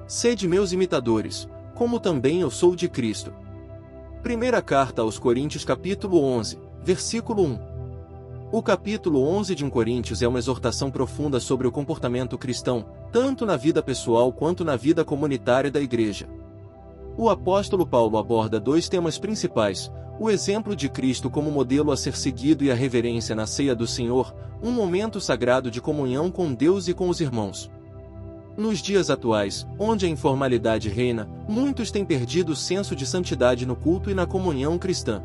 Sede meus imitadores, como também eu sou de Cristo. Primeira carta aos Coríntios capítulo 11, versículo 1. O capítulo 11 de 1 Coríntios é uma exortação profunda sobre o comportamento cristão, tanto na vida pessoal quanto na vida comunitária da igreja. O apóstolo Paulo aborda dois temas principais: o exemplo de Cristo como modelo a ser seguido e a reverência na ceia do Senhor, um momento sagrado de comunhão com Deus e com os irmãos. Nos dias atuais, onde a informalidade reina, muitos têm perdido o senso de santidade no culto e na comunhão cristã.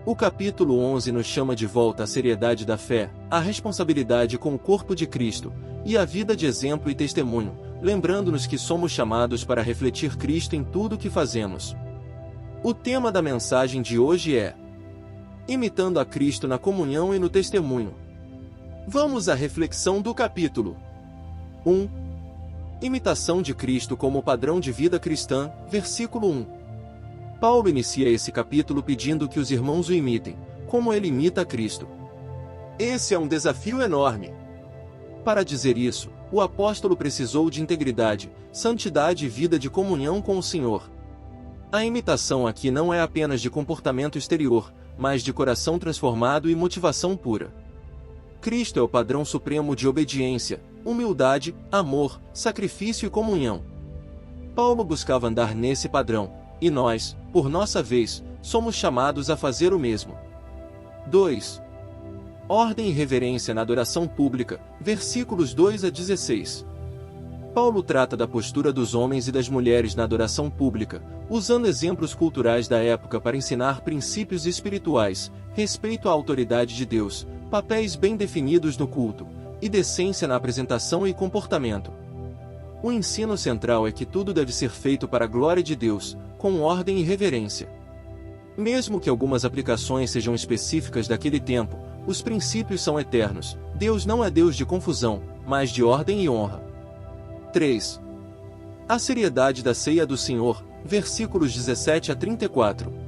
O capítulo 11 nos chama de volta à seriedade da fé, à responsabilidade com o corpo de Cristo, e à vida de exemplo e testemunho, lembrando-nos que somos chamados para refletir Cristo em tudo o que fazemos. O tema da mensagem de hoje é Imitando a Cristo na comunhão e no testemunho. Vamos à reflexão do capítulo 1. Imitação de Cristo como padrão de vida cristã, versículo 1. Paulo inicia esse capítulo pedindo que os irmãos o imitem, como ele imita a Cristo. Esse é um desafio enorme. Para dizer isso, o apóstolo precisou de integridade, santidade e vida de comunhão com o Senhor. A imitação aqui não é apenas de comportamento exterior, mas de coração transformado e motivação pura. Cristo é o padrão supremo de obediência, humildade, amor, sacrifício e comunhão. Paulo buscava andar nesse padrão, e nós, por nossa vez, somos chamados a fazer o mesmo. 2. Ordem e reverência na adoração pública, versículos 2 a 16. Paulo trata da postura dos homens e das mulheres na adoração pública, usando exemplos culturais da época para ensinar princípios espirituais, respeito à autoridade de Deus, papéis bem definidos no culto, e decência na apresentação e comportamento. O ensino central é que tudo deve ser feito para a glória de Deus, com ordem e reverência. Mesmo que algumas aplicações sejam específicas daquele tempo, os princípios são eternos. Deus não é Deus de confusão, mas de ordem e honra. 3. A seriedade da ceia do Senhor, versículos 17 a 34.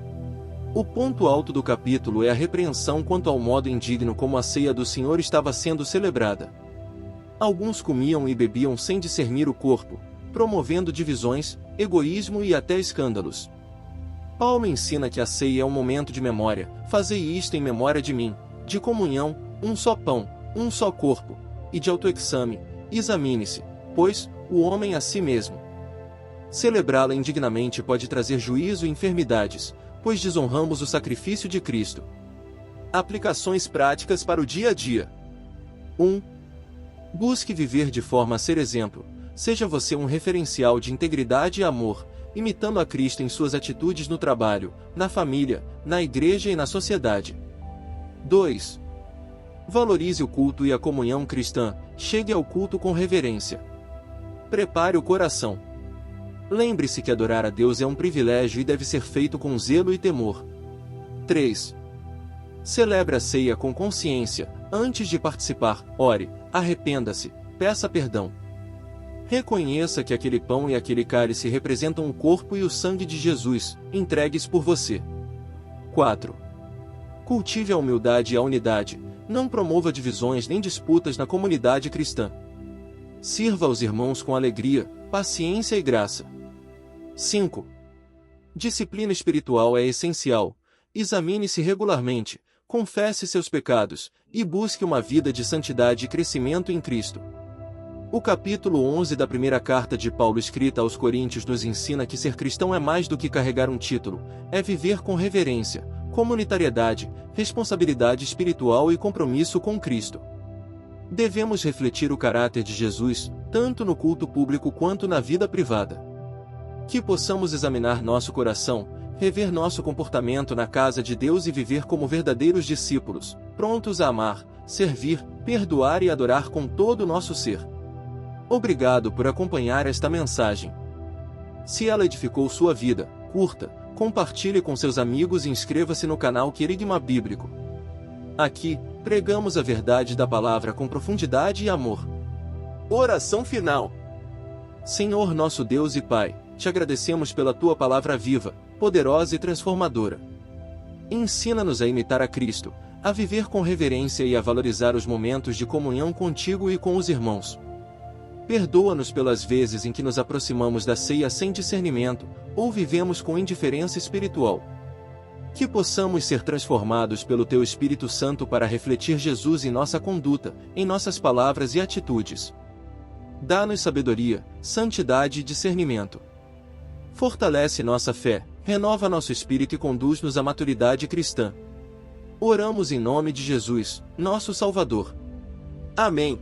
O ponto alto do capítulo é a repreensão quanto ao modo indigno como a ceia do Senhor estava sendo celebrada. Alguns comiam e bebiam sem discernir o corpo, promovendo divisões, egoísmo e até escândalos. Paulo ensina que a ceia é um momento de memória. Fazei isto em memória de mim, de comunhão, um só pão, um só corpo, e de autoexame, examine-se, pois, o homem a si mesmo. Celebrá-la indignamente pode trazer juízo e enfermidades, pois desonramos o sacrifício de Cristo. Aplicações práticas para o dia a dia. 1. Busque viver de forma a ser exemplo. Seja você um referencial de integridade e amor, imitando a Cristo em suas atitudes no trabalho, na família, na igreja e na sociedade. 2. Valorize o culto e a comunhão cristã. Chegue ao culto com reverência. Prepare o coração. Lembre-se que adorar a Deus é um privilégio e deve ser feito com zelo e temor. 3. Celebre a ceia com consciência. Antes de participar, ore, arrependa-se, peça perdão. Reconheça que aquele pão e aquele cálice representam o corpo e o sangue de Jesus, entregues por você. 4. Cultive a humildade e a unidade. Não promova divisões nem disputas na comunidade cristã. Sirva aos irmãos com alegria, paciência e graça. 5. Disciplina espiritual é essencial. Examine-se regularmente, confesse seus pecados, e busque uma vida de santidade e crescimento em Cristo. O capítulo 11 da primeira carta de Paulo escrita aos Coríntios nos ensina que ser cristão é mais do que carregar um título, é viver com reverência, comunitariedade, responsabilidade espiritual e compromisso com Cristo. Devemos refletir o caráter de Jesus, tanto no culto público quanto na vida privada. Que possamos examinar nosso coração, rever nosso comportamento na casa de Deus e viver como verdadeiros discípulos, prontos a amar, servir, perdoar e adorar com todo o nosso ser. Obrigado por acompanhar esta mensagem. Se ela edificou sua vida, curta, compartilhe com seus amigos e inscreva-se no canal Querigma Bíblico. Aqui, pregamos a verdade da palavra com profundidade e amor. Oração final. Senhor nosso Deus e Pai, te agradecemos pela tua palavra viva, poderosa e transformadora. Ensina-nos a imitar a Cristo, a viver com reverência e a valorizar os momentos de comunhão contigo e com os irmãos. Perdoa-nos pelas vezes em que nos aproximamos da ceia sem discernimento, ou vivemos com indiferença espiritual. Que possamos ser transformados pelo Teu Espírito Santo para refletir Jesus em nossa conduta, em nossas palavras e atitudes. Dá-nos sabedoria, santidade e discernimento. Fortalece nossa fé, renova nosso espírito e conduz-nos à maturidade cristã. Oramos em nome de Jesus, nosso Salvador. Amém.